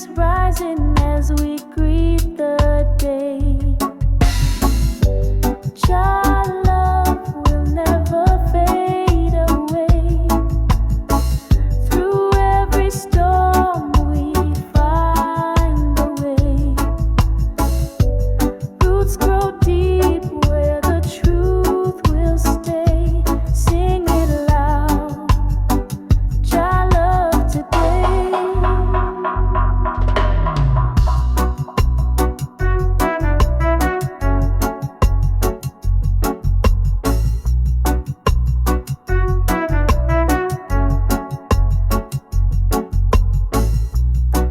rising as we greet the day. Child love will never fade away. Through every storm we find a way. Roots grow deep where the truth will stay. Sing it loud. Child love today.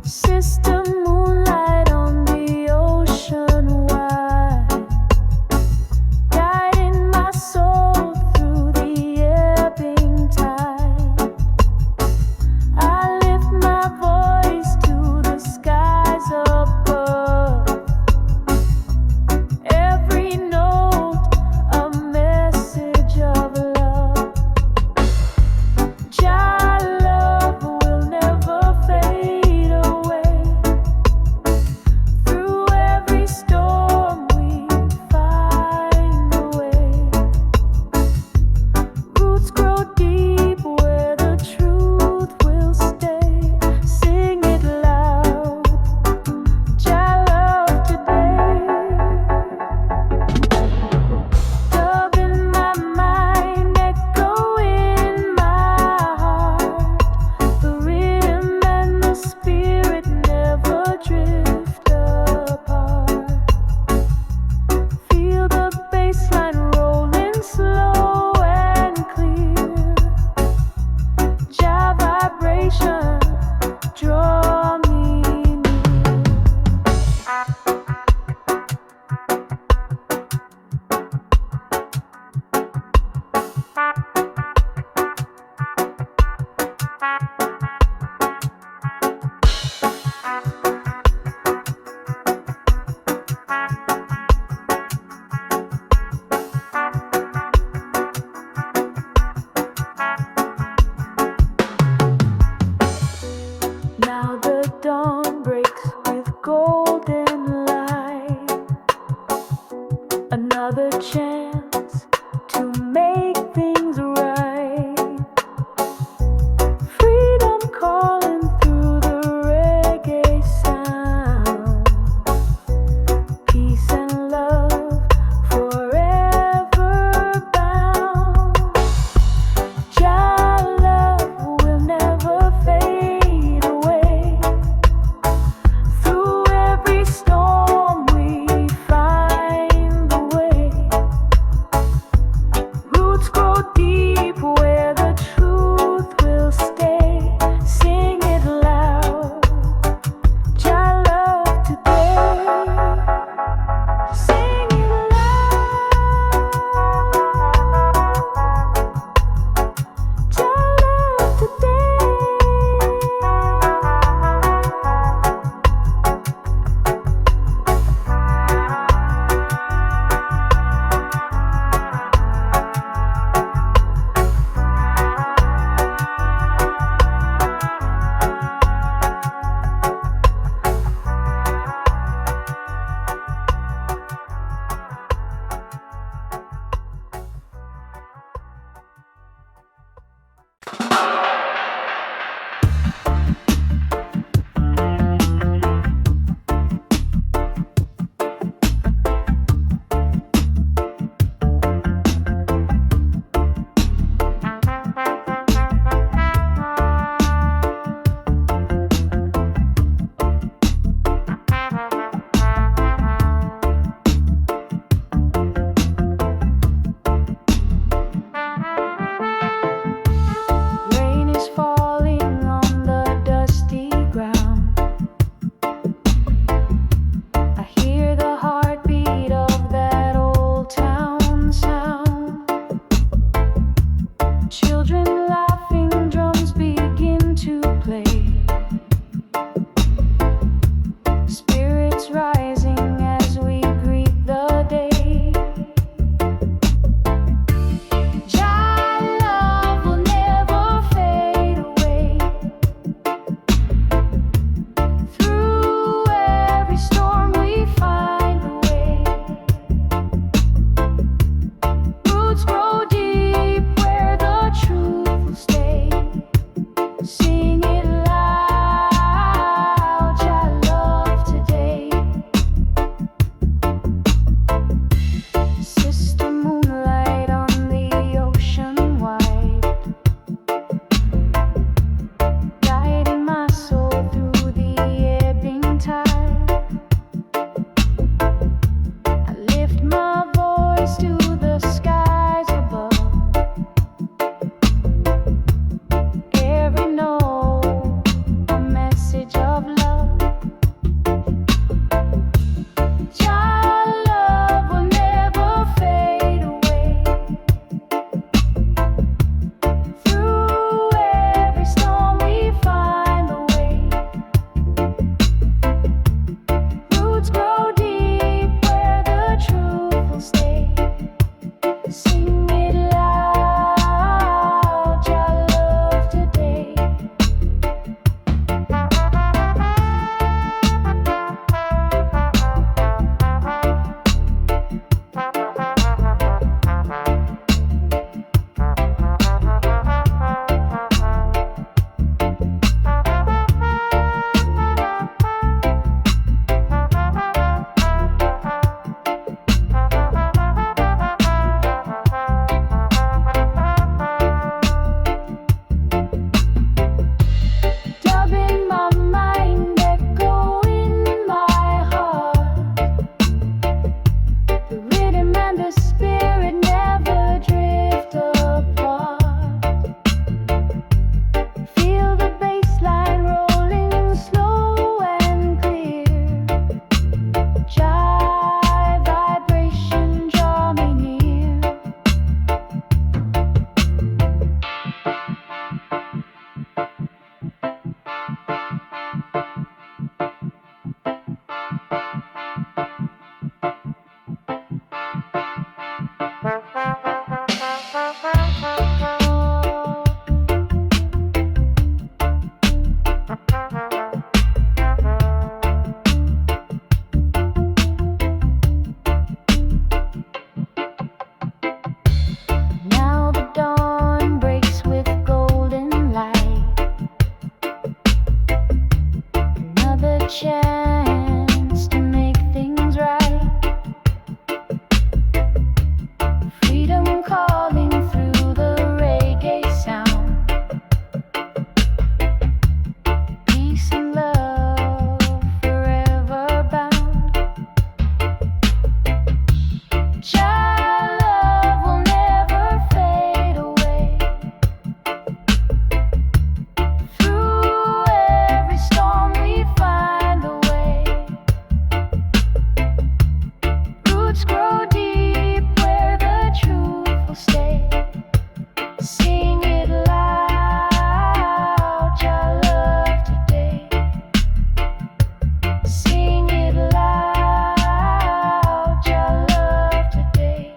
Sister moonlight on the ocean wide, guiding my soul through the ebbing tide. I lift my voice to the skies above. Every note a message of love. Child love will never fade away. chance to make things right. Freedom calling through the reggae sound. Peace and love forever bound. Child love will never fade away. Through every storm we find a way. Roots grow deep where the truth will stay. Sing it loud, child love today. Sing it loud, child love today.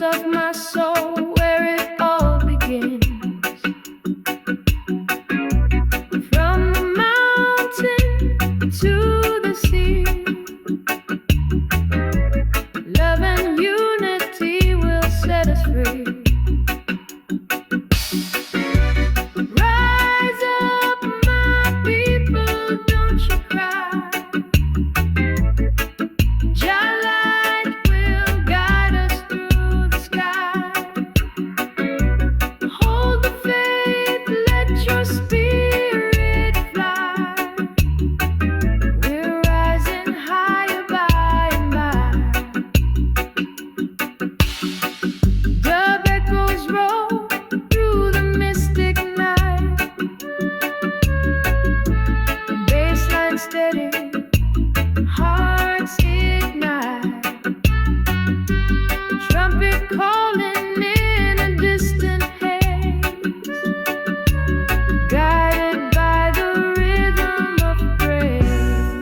of my soul where it all begins. From the mountain to the sea, love and unity will set us free. Rise up, my people, don't you cry. Jah light will guide us through the sky. Hold the faith, let your spirit fly. We're rising higher by and by. Dub echoes roll through the mystic night. Baseline steady, hearts ignite. Trumpet calling in a distant haze, guided by the rhythm of praise.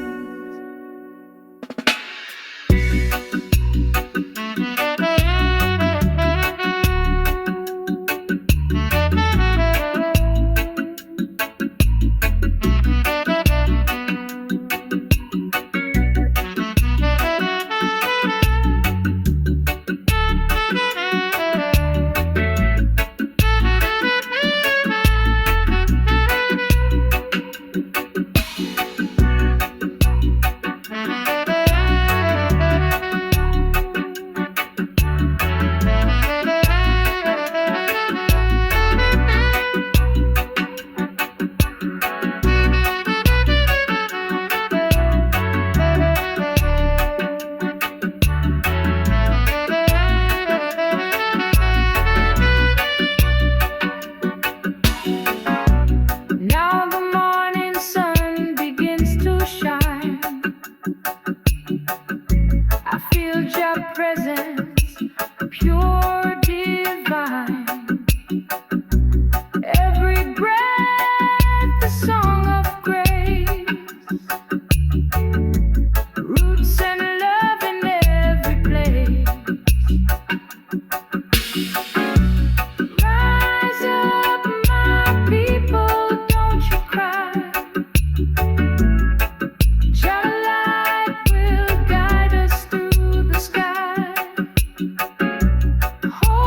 Now the morning sun begins to shine. I feel your presence, pure divine. Every breath a song of grace. Roots and love in every place. Rise up, my people, don't you cry. Jah light will guide us through the sky. Hold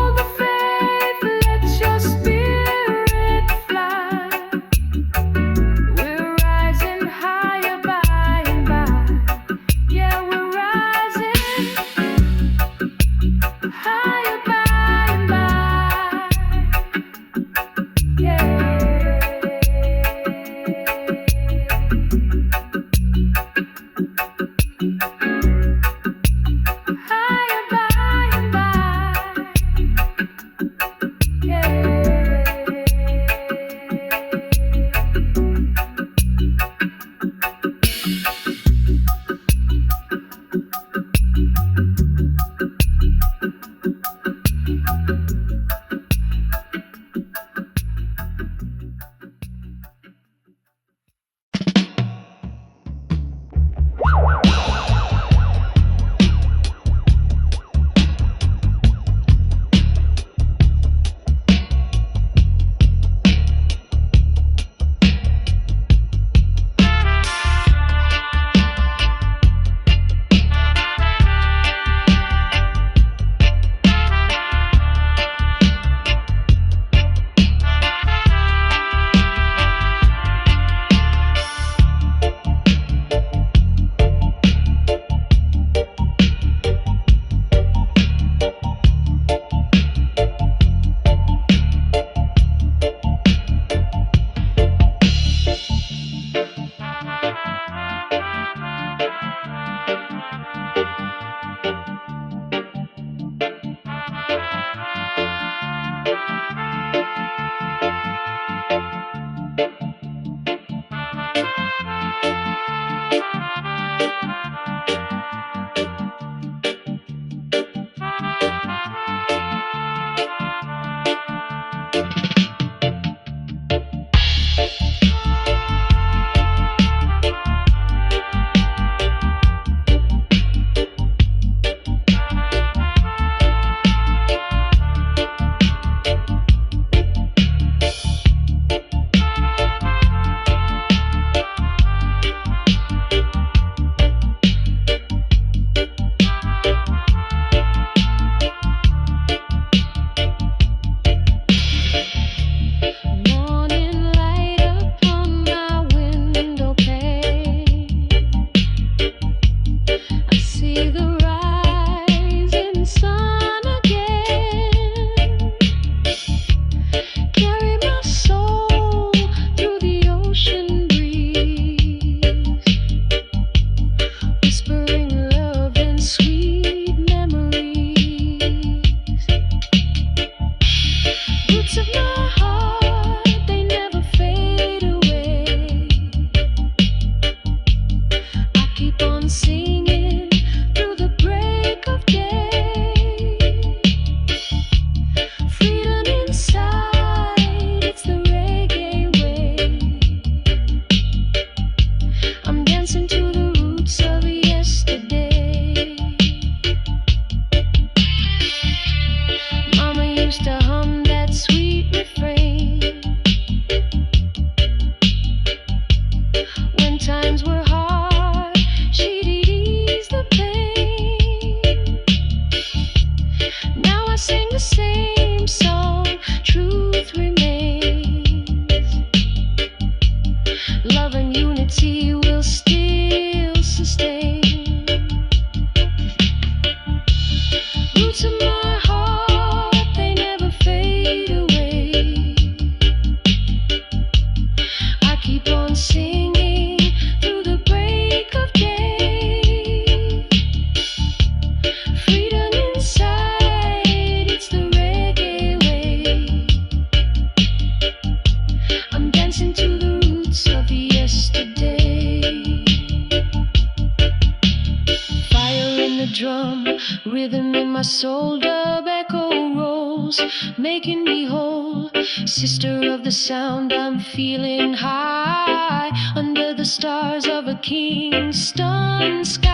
I sing the same song, truth remains. Love and unity will still sustain. Roots of my heart, they never fade away. I keep on singing through the break of day. Freedom inside, it's the reggae way. I'm dancing to the roots of yesterday. Fire in the drum, rhythm in my soul, dub echo rolls, making me whole. Sister of the sound, I'm feeling high under the stars of a Kingston sky.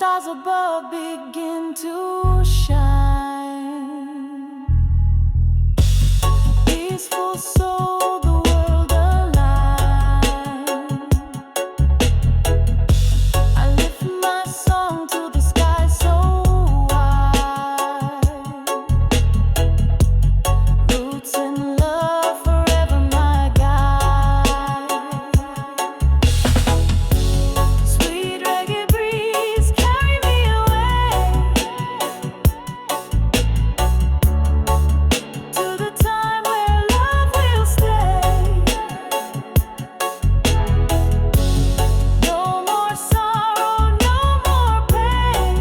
stars above begin to shine. Peaceful soul, the world alive. I lift my song to the sky so wide. Roots in love, forever my guide. Sweet reggae breeze, carry me away to the time where love will stay. No more sorrow, no more pain.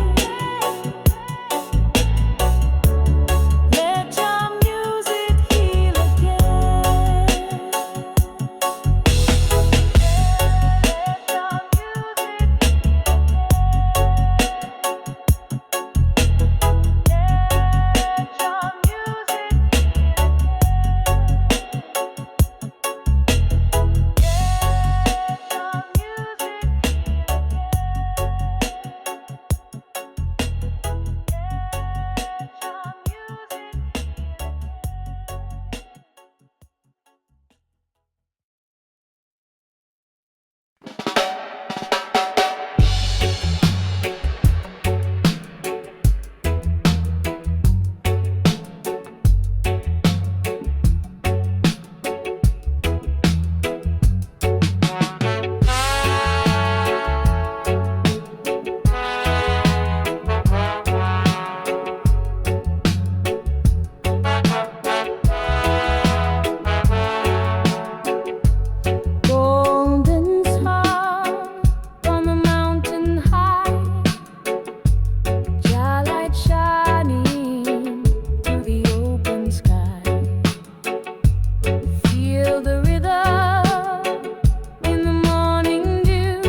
Let your music heal again. Golden star on the mountain high, starlight shining through the open sky. Feel the rhythm in the morning dew.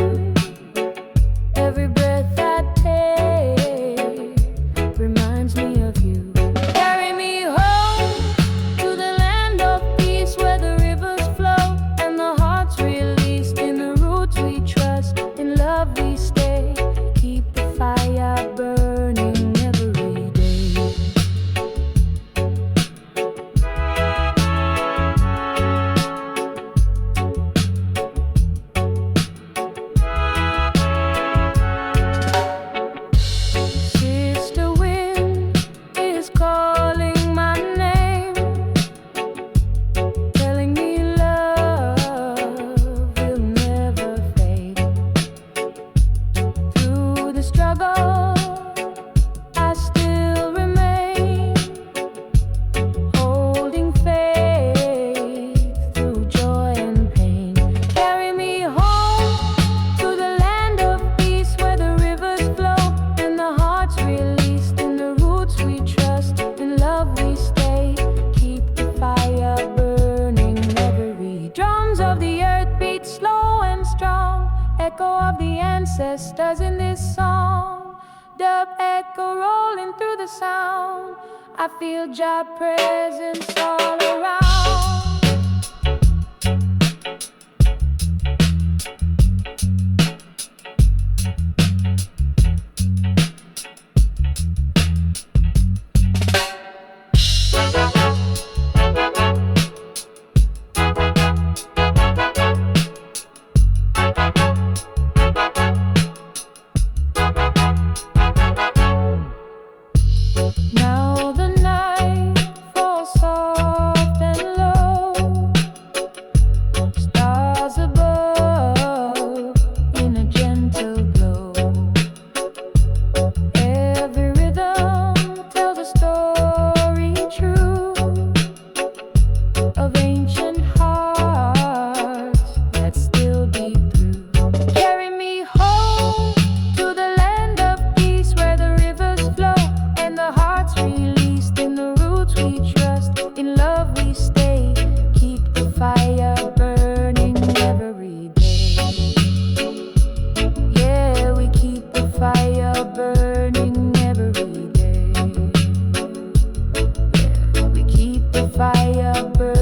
Every breath I take reminds me of you. Carry me home to the land of peace where the rivers flow and the hearts released. In the roots we trust, in love we stay. Keep the fire burning every day. Sister wind is calling my name, telling me love will never fade. Through the struggle, I still remain, holding faith through joy and pain. Carry me home to the land of peace where the rivers flow and the hearts released. In the roots we trust, in love we stay. Keep the fire burning every. Drums of the earth beat slow and strong, echo of the ancestors in this song. Dub echo rolling through the sound. I feel Jah presence all around. Now the night falls soft and low, stars above in a gentle glow. Every rhythm tells a story true of ancient hearts that still beat through. Carry me home to the land of peace where the rivers flow and the hearts released. In the roots we trust, in love we stay. Keep the fire burning every day. Yeah, we keep the fire burning every day. Yeah, we keep the fire burning.